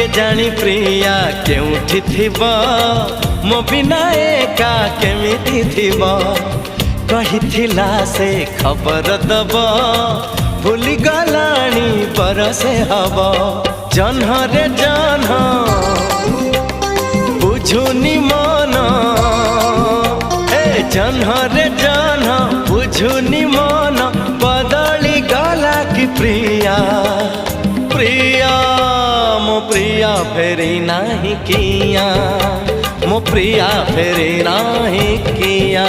के जानी प्रिया केउठी थिबो मो बिना एका केमिति थिबो कहिथिला से खबर दब भूली गलानी बरसे हब जन्ह रे जन्ह बुझुनी मन जन्ह रे जन्ह बुझुनी मन बदली गला कि प्रिया प्रिया मो प्रिया फेरी नाही किया मो प्रिया फेरी नाही किया।